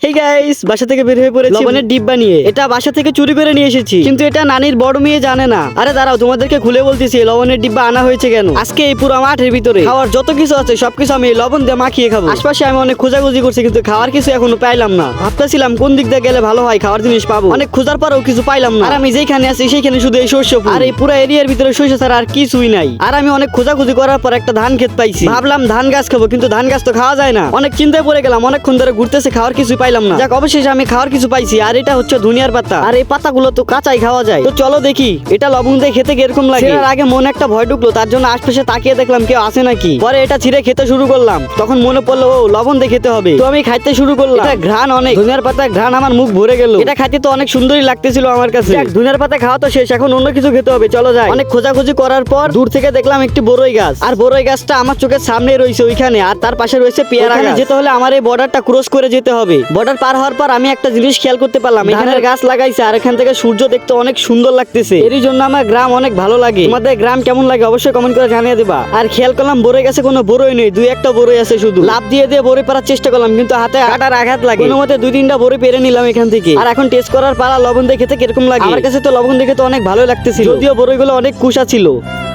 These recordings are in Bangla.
হেই গাইস, বাসা থেকে বের হয়ে পড়েছি লবণের ডিব্বা নিয়ে। এটা বাসা থেকে চুরি করে নিয়ে এসেছি, কিন্তু এটা নানির বড় মেয়ে জানে না। আরে দাঁড়াও, তোমাদেরকে খুলে বলতেছি লবণের ডিব্বা আনা হয়েছে কেন। আজকে এই পুরো মাঠের ভিতরে খাওয়ার যত কিছু আছে সবকিছু আমি এই লবণ দিয়ে মাখিয়ে খাবো। আশপাশে আমি অনেক খোঁজাখুঁজি করছি, কিন্তু খাওয়ার কিছু এখনো পাইলাম না। ভাবতেছিলাম কোন দিক দিয়ে গেলে ভালো হয়, খাওয়ার জিনিস পাবো। অনেক খোঁজার পরেও কিছু পাইলাম না। আর আমি যেখানে আছি সেইখানে শুধু এই শস্য ফুল। আর এই পুরো এরিয়ার ভিতরে শস্য ছাড়া আর কিছুই নাই। আর আমি অনেক খোঁজাখুঁজি করার পর একটা ধান ক্ষেত পাইছি। ভাবলাম ধান গাছ খাবো, কিন্তু ধান গাছ তো খাওয়া যায় না। অনেক চিন্তায় পড়ে গেলাম, অনেকক্ষণ ধরে ঘুরতেছে, খাওয়ার কিছু পাইলাম না। যাক, অবশেষে আমি খাওয়ার কিছু পাইছি। আর এটা হচ্ছে ধনিয়ার পাতা, আর এই পাতাগুলো তো কাঁচাই খাওয়া যায়। তো চলো দেখি এটা লবণ দিয়ে খেতে কিরকম লাগে। এর আগে মনে একটা ভয় ঢুকলো, তার জন্য আশপাশে তাকিয়ে দেখলাম কেউ আছে নাকি। পরে এটা ছিঁড়ে খেতে শুরু করলাম, তখন মনে পড়লো ও লবণ দিয়ে খেতে হবে। তো আমি খাইতে শুরু করলাম। এটা ঘ্রাণ অনেক, ধনিয়ার পাতা ঘ্রাণ আমার মুখ ভরে গেল। এটা খাইতে তো অনেক সুন্দরই লাগতেছিল আমার কাছে। ধনিয়ার পাতা খাওয়া তো শেষ, এখন অন্য কিছু খেতে হবে। চলো যাই। অনেক খোঁজাখুঁজি করার পর দূর থেকে দেখলাম একটি বড়ই গাছ, আর বড়ই গাছটা আমার চোখের সামনেই রয়েছে ওইখানে। আর তার পাশে রয়েছে পেয়ারা গাছ। যেতে হলে আমার এই বর্ডারটা ক্রস করে যেতে হবে। বর্ডার পার হওয়ার পর আমি একটা জিনিস খেয়াল করতে পারলাম, এখানে গাছ লাগাইছে আর এখান থেকে সূর্য দেখতে অনেক সুন্দর লাগতেছে। এরই জন্য আমার গ্রাম অনেক ভালো লাগে। তোমাদের গ্রাম কেমন লাগে অবশ্যই কমেন্ট করে জানিয়ে দিবা। আর খেয়াল করলাম বড়ই গাছে কোনো বড়ই নেই, দুই একটা বড়ই আছে শুধু। লাভ দিয়ে বড়ই পারার চেষ্টা করলাম, কিন্তু হাতে কাটার আঘাত লাগে। কোনো মতে দুই তিনটা বড়ই পেরে নিলাম এখান থেকে। আর এখন টেস্ট করার পালা লবণ দিয়ে খেতে কিরকম লাগে। আমার কাছে তো লবণ দেখে তো অনেক ভালো লাগতেছিল, যদিও বড়ইগুলো অনেক কুশা ছিল।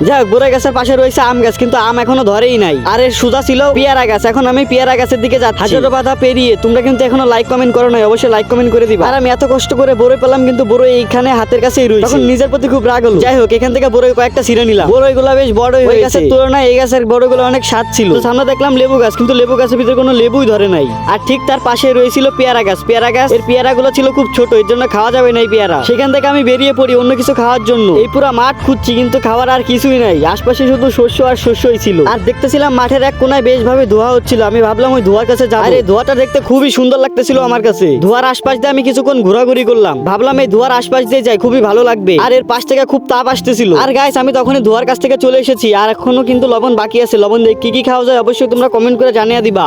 যাক, বড়ই গাছের পাশে রয়েছে আম গাছ, কিন্তু আম এখনো ধরেই নাই। আর এর সুজা ছিল পেয়ারা গাছ। এখন আমি পেয়ারা গাছের দিকে যাচ্ছি হাজারো বাধা পেরিয়ে। তোমরা কিন্তু এখনো লাইক কমেন্ট করো নাই, অবশ্যই লাইক কমেন্ট করে দিবা। আর আমি এত কষ্ট করে বড়ই পেলাম, কিন্তু বড়ই এইখানে হাতের কাছেই রয়েছে। তখন নিজের প্রতি খুব রাগ হলো। যাই হোক, এখান থেকে বড়ই কয়েকটা ছিঁড়ে নিলাম। বড়ইগুলো বেশ বড়ই হয়ে গেছে, তুলনায় এই গাছের বড়ইগুলো অনেক স্বাদ ছিল। তো সামনে দেখলাম লেবু গাছ, কিন্তু লেবু গাছের ভিতরে কোনো লেবুই ধরে নাই। আর ঠিক তার পাশে রয়েছিল পেয়ারা গাছ। পেয়ারা গাছ এর পেয়ারাগুলো ছিল খুব ছোট, এর জন্য খাওয়া যাবে না এই পেয়ারা। সেখান থেকে আমি বেরিয়ে পড়ি অন্য কিছু খাওয়ার জন্য। এই পুরো মাঠ খুঁজছি, কিন্তু খাওয়ার আর কিছুই নাই। আশপাশে শুধু শস্য আর শস্যই ছিল। আর দেখতেছিলাম মাঠের এক কোনায় বেশ ভাবে ধোয়া হচ্ছিল। আমি ভাবলাম ওই ধোয়ার কাছে যাবো। আর এই ধোয়াটা দেখতে খুবই সুন্দর লাগতেছিল আমার কাছে। ধোয়ার আশপাশ দিয়ে আমি কিছুক্ষণ ঘোরাঘুরি করলাম, ভাবলাম এই ধোয়ার আশপাশ দিয়ে যাই, খুবই ভালো লাগবে। আর এর পাশ থেকে খুব তাপ আসতেছিল। আর গাইস, আমি তখনই ধোয়ার কাছ থেকে চলে এসেছি। আর এখনো কিন্তু লবণ বাকি আছে। লবণ দিয়ে কি কি খাওয়া যায় অবশ্যই তোমরা কমেন্ট করে জানিয়ে দিবা।